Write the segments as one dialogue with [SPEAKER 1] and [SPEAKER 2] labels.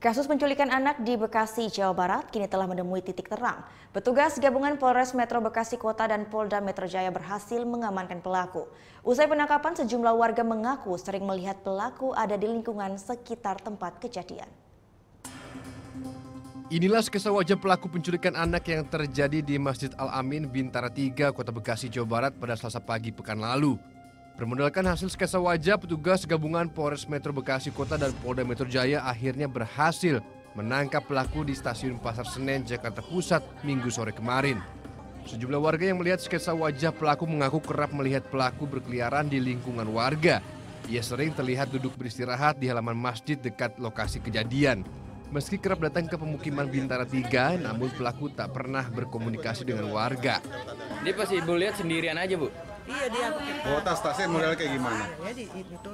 [SPEAKER 1] Kasus penculikan anak di Bekasi, Jawa Barat kini telah menemui titik terang. Petugas gabungan Polres Metro Bekasi Kota dan Polda Metro Jaya berhasil mengamankan pelaku. Usai penangkapan, sejumlah warga mengaku sering melihat pelaku ada di lingkungan sekitar tempat kejadian.
[SPEAKER 2] Inilah sketsa wajah pelaku penculikan anak yang terjadi di Masjid Al-Amin, Bintara 3, Kota Bekasi, Jawa Barat pada Selasa pagi pekan lalu. Bermodalkan hasil sketsa wajah, petugas gabungan Polres Metro Bekasi Kota dan Polda Metro Jaya akhirnya berhasil menangkap pelaku di Stasiun Pasar Senen, Jakarta Pusat, Minggu sore kemarin. Sejumlah warga yang melihat sketsa wajah pelaku mengaku kerap melihat pelaku berkeliaran di lingkungan warga. Ia sering terlihat duduk beristirahat di halaman masjid dekat lokasi kejadian. Meski kerap datang ke pemukiman Bintara 3, namun pelaku tak pernah berkomunikasi dengan warga.
[SPEAKER 3] Dia pas ibu lihat sendirian aja, Bu?
[SPEAKER 4] Iya, dia
[SPEAKER 5] Oh, tasnya model kayak gimana?
[SPEAKER 4] jadi itu.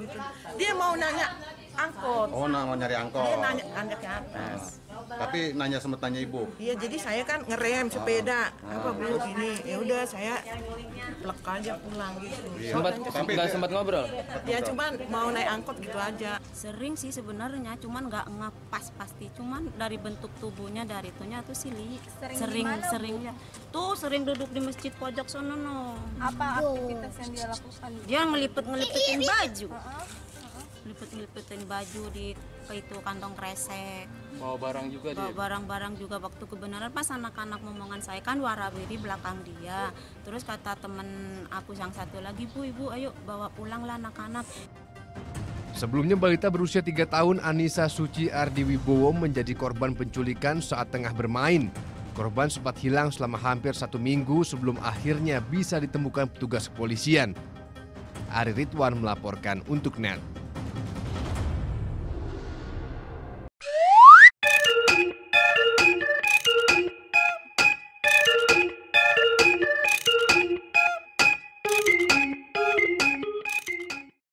[SPEAKER 4] Dia mau nanya angkot.
[SPEAKER 5] Oh, mau nyari angkot.
[SPEAKER 4] Dia nanya angkat ke atas.
[SPEAKER 5] Tapi sempet nanya ibu.
[SPEAKER 4] Iya, jadi saya kan ngerem sepeda. Apa Bu gini? Ya udah saya plek aja pulang gitu.
[SPEAKER 3] Sempat ngobrol.
[SPEAKER 4] Ya cuman mau naik angkot gitu aja.
[SPEAKER 6] Sering sih sebenarnya, cuman nggak ngepas pasti. Cuman dari bentuk tubuhnya, dari itunya tuh sih sering ya. Tuh sering duduk di masjid pojok sono no.
[SPEAKER 7] Apa aktivitas yang dia lakukan?
[SPEAKER 6] Dia ngelipetin baju. Ngelipetin baju di itu kantong kresek.
[SPEAKER 3] Bawa barang juga dia.
[SPEAKER 6] Bawa barang-barang juga. Waktu kebenaran pas anak-anak momongan saya kan warawiri belakang dia. Terus kata temen aku yang satu lagi, Bu, ibu ayo bawa pulang lah anak-anak.
[SPEAKER 2] Sebelumnya balita berusia 3 tahun Anissa Suci Ardiwibowo menjadi korban penculikan saat tengah bermain. Korban sempat hilang selama hampir 1 minggu sebelum akhirnya bisa ditemukan petugas kepolisian. Ari Ridwan melaporkan untuk NET.